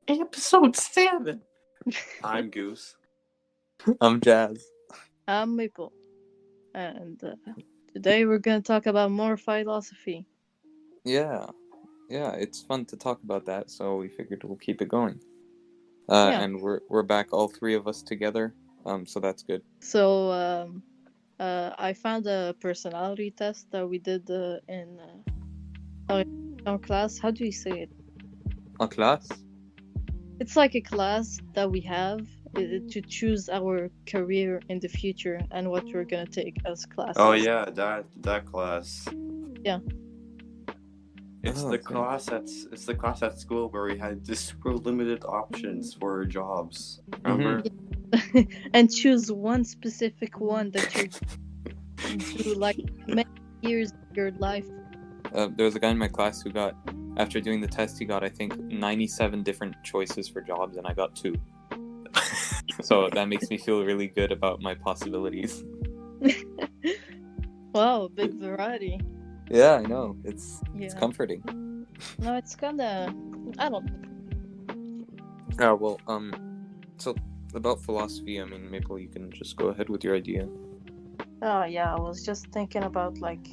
EP7. I'm Goose. I'm Jazz. I'm Maple, and today we're gonna talk about more philosophy. Yeah, it's fun to talk about that, so we figured we'll keep it going. Yeah. And we're back, all three of us together. So that's good. So I found a personality test that we did in our class. How do you say it? En classe? It's like a class that we have to choose our career in the future and what we're gonna take as classes. Oh yeah, that class. Yeah. It's Oh, the okay. class at school where we had just super limited options for jobs. Remember? And choose one specific one that you do like many years of your life. There was a guy in my class who got, after doing the test, he got, I think, 97 different choices for jobs, and I got 2. So that makes me feel really good about my possibilities. Wow, big variety. Yeah, I know. It's comforting. No, it's kinda, I don't know. Yeah, well, so about philosophy, I mean, Maple, you can just go ahead with your idea. Oh yeah, I was just thinking about like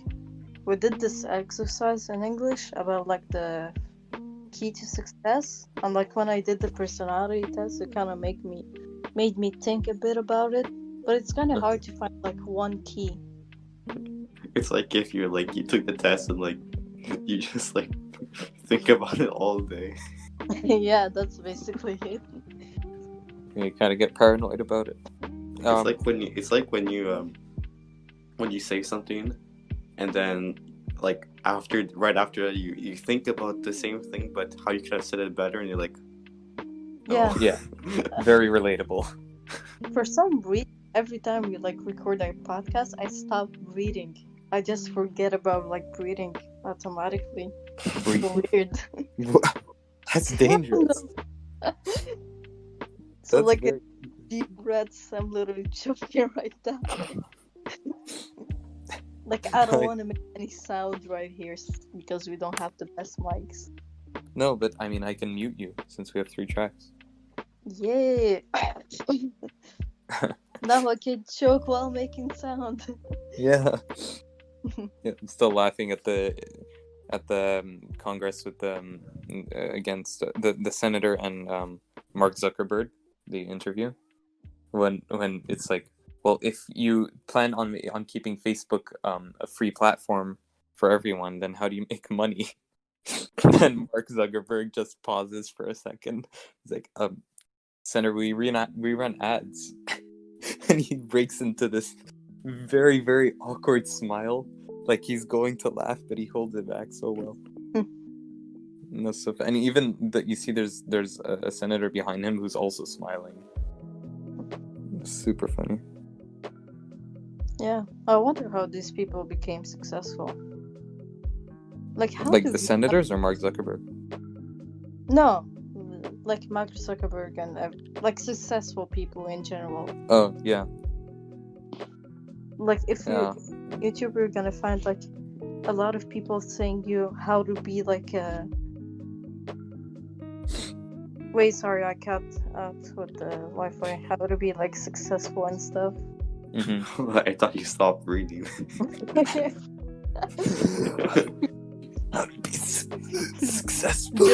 we did this exercise in English about like the key to success, and like when I did the personality test, it kind of made me think a bit about it, but it's kind of hard to find like one key. It's like if you took the test and you just think about it all day. Yeah, that's basically it. You kind of get paranoid about it. When you say something, and then right after that you think about the same thing, but how you could have said it better, and you're like, yeah, yeah, very relatable. For some reason, every time we record our podcast, I stop reading. I just forget about breathing automatically. Weird. That's dangerous. So a deep breaths, I'm literally choking right now. I don't want to make any sound right here because we don't have the best mics. No, but I mean, I can mute you since we have 3 tracks. Yeah. Now I can choke while making sound. Yeah. Yeah, I'm still laughing at the Congress with against the senator and Mark Zuckerberg, the interview, when it's like, well, if you plan on keeping Facebook a free platform for everyone, then how do you make money? And Mark Zuckerberg just pauses for a second. He's like, Senator, we run ads. And he breaks into this very, very awkward smile, like he's going to laugh, but he holds it back so well. No, so and even that you see, there's a senator behind him who's also smiling. Super funny. Yeah, I wonder how these people became successful. How the senators or Mark Zuckerberg? No, Mark Zuckerberg and successful people in general. Oh yeah. If you're YouTuber, you're gonna find a lot of people saying you how to be Wait, sorry, I cut out with the Wi-Fi. How to be successful and stuff. Mm-hmm. I thought you stopped reading. How to be successful.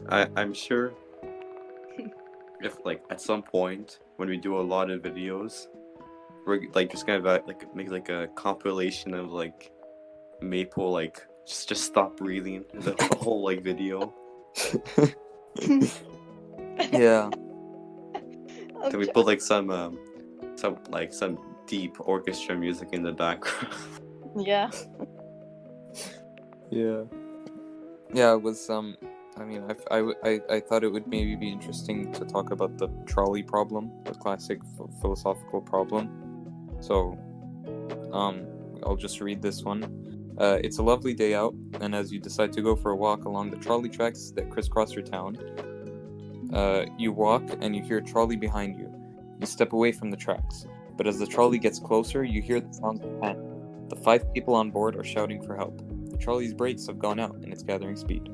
I'm sure if at some point when we do a lot of videos, we're just gonna make a compilation of Maple just stop breathing the whole video. Yeah. Then we put some deep orchestra music in the background. Yeah. Yeah. Yeah, it was I mean, I thought it would maybe be interesting to talk about the trolley problem, the classic philosophical problem. So, I'll just read this one. It's a lovely day out, and as you decide to go for a walk along the trolley tracks that crisscross your town, you walk and you hear a trolley behind you. You step away from the tracks, but as the trolley gets closer, you hear the sound of panic. The 5 people on board are shouting for help. The trolley's brakes have gone out and it's gathering speed.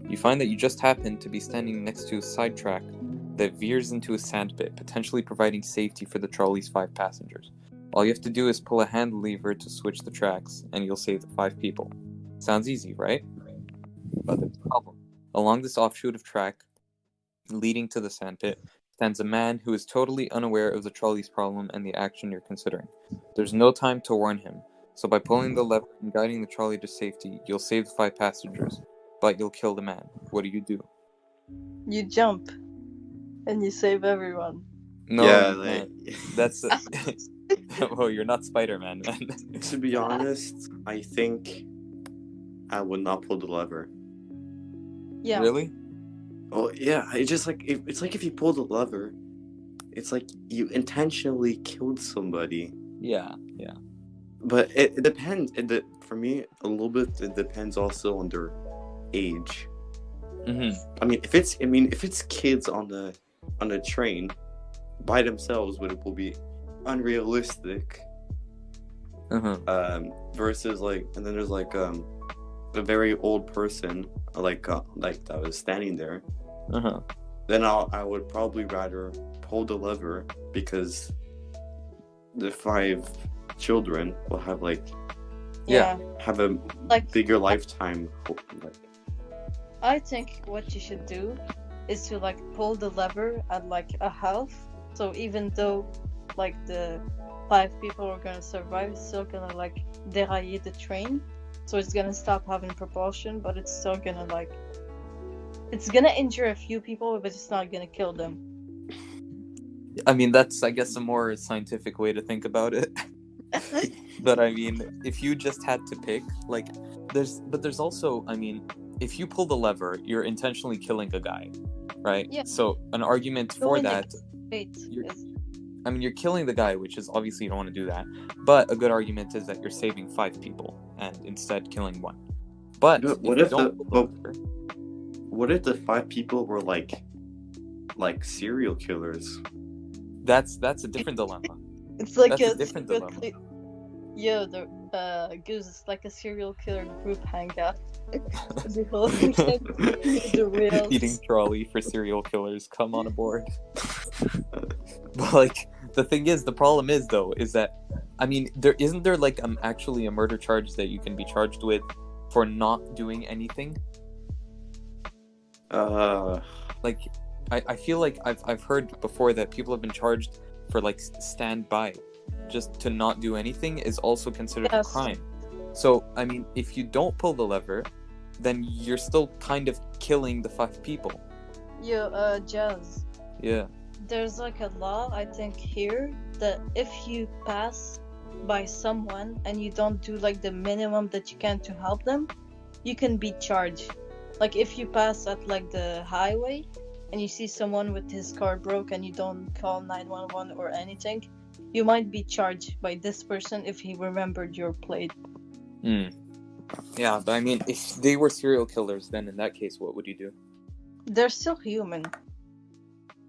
You find that you just happen to be standing next to a side track that veers into a sandpit, potentially providing safety for the trolley's 5 passengers. All you have to do is pull a hand lever to switch the tracks, and you'll save the 5 people. Sounds easy, right? But there's a problem. Along this offshoot of track, leading to the sandpit, stands a man who is totally unaware of the trolley's problem and the action you're considering. There's no time to warn him, so by pulling the lever and guiding the trolley to safety, you'll save the 5 passengers, but you'll kill the man. What do you do? You jump, and you save everyone. No, Yeah, you like, can't. That's well, you're not Spider-Man, man. to be honest, I think I would not pull the lever. Yeah. Really? Oh yeah, it's just like it's like if you pull the lever, it's like you intentionally killed somebody. Yeah. But it depends. For me, a little bit. It depends also on their age. Mm-hmm. I mean, if it's kids on the train by themselves, it will be unrealistic. Uh-huh. Versus like, and then there's like a very old person like that was standing there. Uh-huh. Then I would probably rather pull the lever because the 5 children will have have a bigger lifetime. I think what you should do is to pull the lever at a half. So even though the 5 people are gonna survive, it's still gonna derailler the train. So it's gonna stop having propulsion, but it's still gonna it's gonna injure a few people, but it's not gonna kill them. I mean, that's, I guess, a more scientific way to think about it. But I mean, if you just had to pick, there's also, I mean, if you pull the lever, you're intentionally killing a guy, right? Yeah. So an argument for that, I mean, you're killing the guy, which is obviously you don't want to do that. But a good argument is that you're saving 5 people and instead killing 1. But what if the 5 people were like serial killers? That's a different dilemma. It's like That's a different dilemma. The Goose is like a serial killer group hangout. The whole weekend, the real Eating trolley for serial killers. Come on aboard. But the thing is, the problem is though, is that, I mean, there actually a murder charge that you can be charged with for not doing anything. I feel like I've heard before that people have been charged for stand by, just to not do anything is also considered a crime. So I mean, if you don't pull the lever, then you're still kind of killing the 5 people. Jazz. Yeah. There's a law, I think, here that if you pass by someone and you don't do the minimum that you can to help them, you can be charged. If you pass at the highway and you see someone with his car broke and you don't call 911 or anything, you might be charged by this person if he remembered your plate. Yeah, but I mean, if they were serial killers, then in that case, what would you do? They're still human.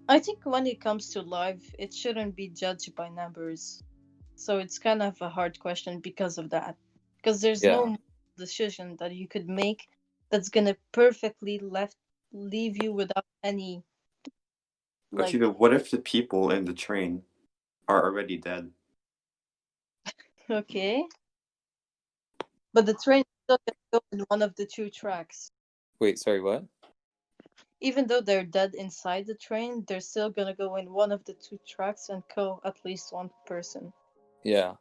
I think when it comes to life, it shouldn't be judged by numbers. So it's kind of a hard question because of that. Because there's no decision that you could make that's gonna perfectly leave you without any. Okay, but what if the people in the train are already dead? Okay. But the train is still gonna go in one of the 2 tracks. Wait, sorry, what? Even though they're dead inside the train, they're still gonna go in one of the 2 tracks and kill at least 1 person. Yeah.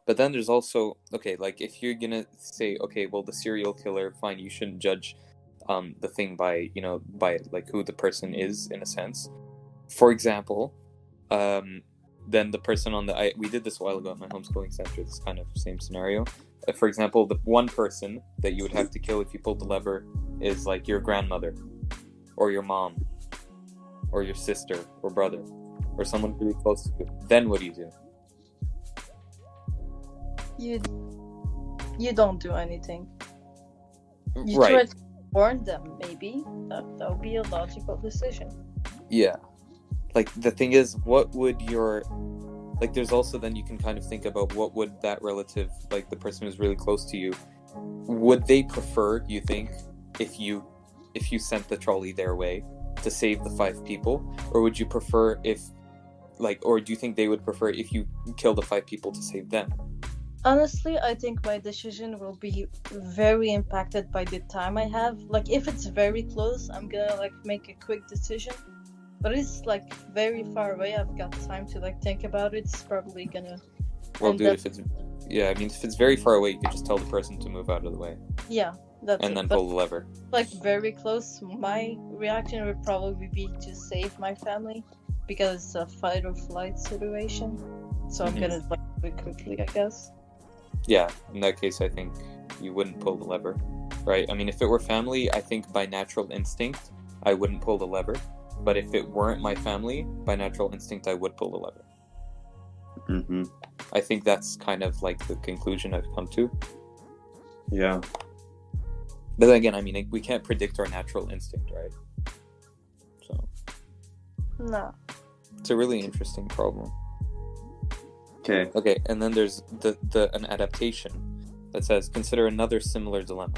But then there's also, okay, if you're gonna say, okay, well, the serial killer, fine, you shouldn't judge the thing by who the person is, in a sense. For example, then the person we did this a while ago at my homeschooling center, this kind of same scenario. For example, the 1 person that you would have to kill if you pulled the lever is your grandmother, or your mom, or your sister, or brother, or someone really close to you. Then what do you do? You don't do anything. You right. try to warn them, maybe. That would be a logical decision. Yeah. The thing is, what would your... there's also then you can kind of think about what would that relative, the person who's really close to you, would they prefer, you think, if you sent the trolley their way to save the 5 people, or would you prefer or do you think they would prefer if you kill the 5 people to save them? Honestly, I think my decision will be very impacted by the time I have. Like, if it's very close, I'm gonna like make a quick decision. But it's like very far away. I've got time to like think about it. It's probably gonna. Well, And dude, that- if it's very far away, you could just tell the person to move out of the way Yeah, that's and it. then But pull the lever. like very close, my reaction would probably be to save my family because it's a fight or flight situation. So I'm Mhm. gonna like do it quickly, I guess. Yeah, in that case, I think you wouldn't pull the lever, right? I mean, if it were family, I think by natural instinct, I wouldn't pull the lever. But if it weren't my family, by natural instinct, I would pull the lever. Mm-hmm. I think that's kind of like the conclusion I've come to. Yeah. But again, I mean, we can't predict our natural instinct, right? So No. it's a really interesting problem. Okay. Okay, and then there's an adaptation that says, consider another similar dilemma.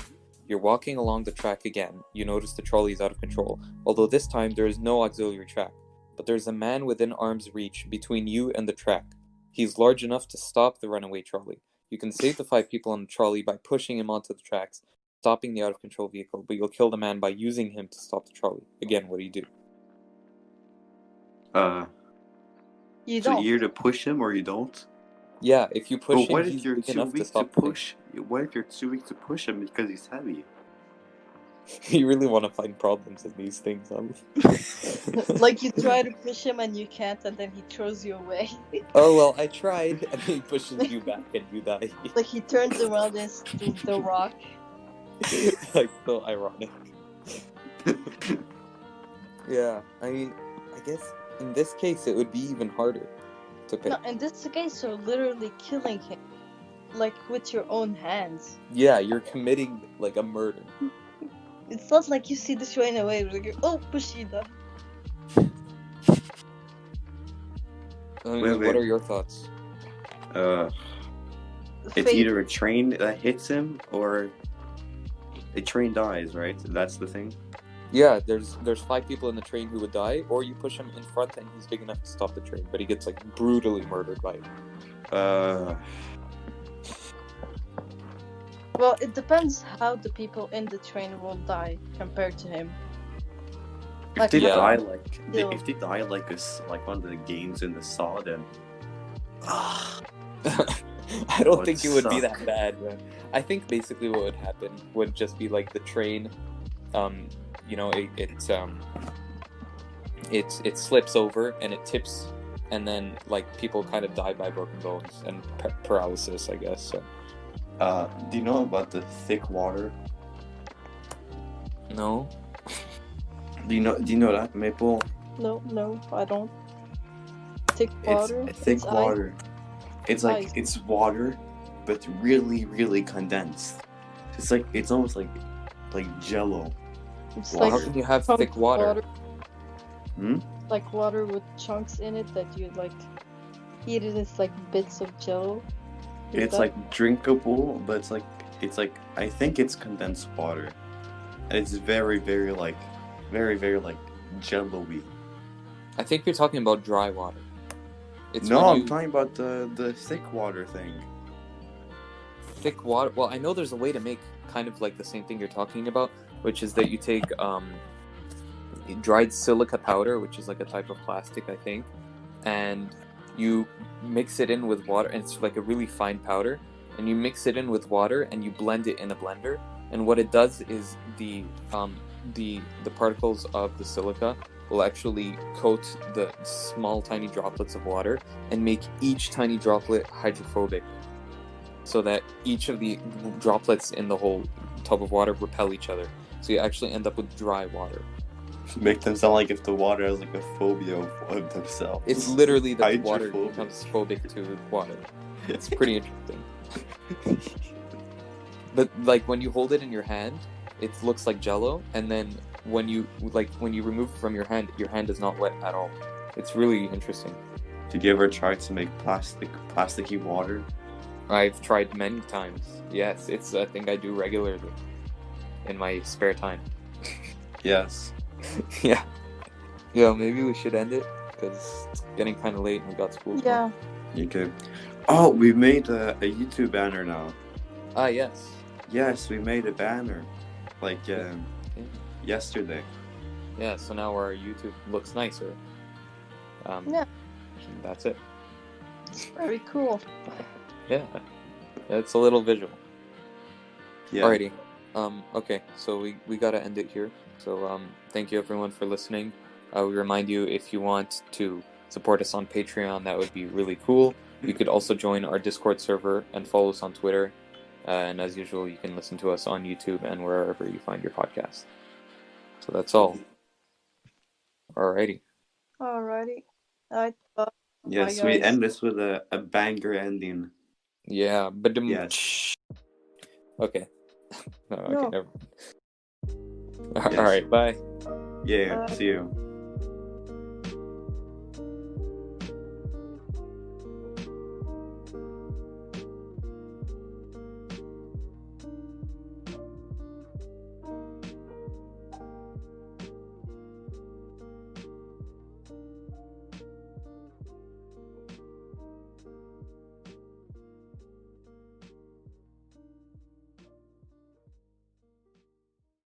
You're walking along the track again. You notice the trolley is out of control, although this time there is no auxiliary track. But there's a man within arm's reach between you and the track. He's large enough to stop the runaway trolley. You can save the 5 people on the trolley by pushing him onto the tracks, stopping the out-of-control vehicle, but you'll kill the man by using him to stop the trolley. Again, what do you do? You So don't. you either push him or you don't. Yeah, if you push But what him, if he's you're big too enough to weak to stop the thing. push? What if you're too weak to push him because he's heavy? You really want to find problems in these things, huh? Like you try to push him and you can't, and then he throws you away. Oh, well, I tried, and he pushes you back and you die. Like he turns around and steals the rock. Like, so ironic. Yeah, I mean, I guess in this case it would be even harder to pick. No, in this case, you're literally killing him, like with your own hands. Yeah, you're committing like a murder. It's not like you see the train away, like oh Bushida. I mean, Wait. what are your thoughts? It's either a train that hits him or a train dies, right? That's the thing. Yeah, there's 5 people in the train who would die, or you push him in front and he's big enough to stop the train, but he gets like brutally murdered by it. Well, it depends how the people in the train will die compared to him. If they Yeah. die like Yeah. if they die like like one of the games in the Saw, then I don't would think it would be suck. that bad, man. I think basically what would happen would just be like the train, you know, it slips over and it tips, and then like people kind of die by broken bones and paralysis, I guess. So. do you know about the thick water? No. Do you know that, Maple? No, I don't. Thick water. It's thick It's ice. water. It's like Ice. it's water, but really, really condensed. It's almost like Jello. It's Well, How like can you have chunks thick of water? Like water with chunks in it that you like eat it as like bits of jello. Is It's that- like drinkable, but it's like I think it's condensed water. And it's very, very like jello-y. I think you're talking about dry water. It's No, when I'm you- talking about the thick water thing. thick water. Well, I know there's a way to make kind of like the same thing you're talking about, which is that you take dried silica powder, which is like a type of plastic, I think, and you mix it in with water, and it's like a really fine powder, and you mix it in with water and you blend it in a blender, and what it does is the particles of the silica will actually coat the small tiny droplets of water and make each tiny droplet hydrophobic, so that each of the droplets in the whole tub of water repel each other. So you actually end up with dry water. Make them sound like if the water has like a phobia of themselves. It's literally that water Hydrophobic. becomes phobic to water. It's pretty interesting. But like when you hold it in your hand, it looks like jello, and then when you remove it from your hand is not wet at all. It's really interesting. Did you ever try to make plasticky water? I've tried many times. Yes, it's a thing I do regularly in my spare time. Yes. Yeah. Yeah, maybe we should end it because it's getting kind of late and we got school tomorrow. Yeah. Okay. Oh, we made a YouTube banner now. Yes. Yes, we made a banner. Like yesterday. Yeah, so now our YouTube looks nicer. Yeah. That's it. Very cool. Yeah. It's a little visual. Yeah. Alrighty. Okay, so we gotta end it here. So thank you everyone for listening. We remind you, if you want to support us on Patreon, that would be really cool. You could also join our Discord server and follow us on Twitter. And as usual, you can listen to us on YouTube and wherever you find your podcast. So that's all. Alrighty. Alrighty. Yes, Bye, we guys. end this with a banger ending. Yeah, but Yes. Okay. No, okay, No. never. Yes. Alright, bye. Yeah, Bye. see you.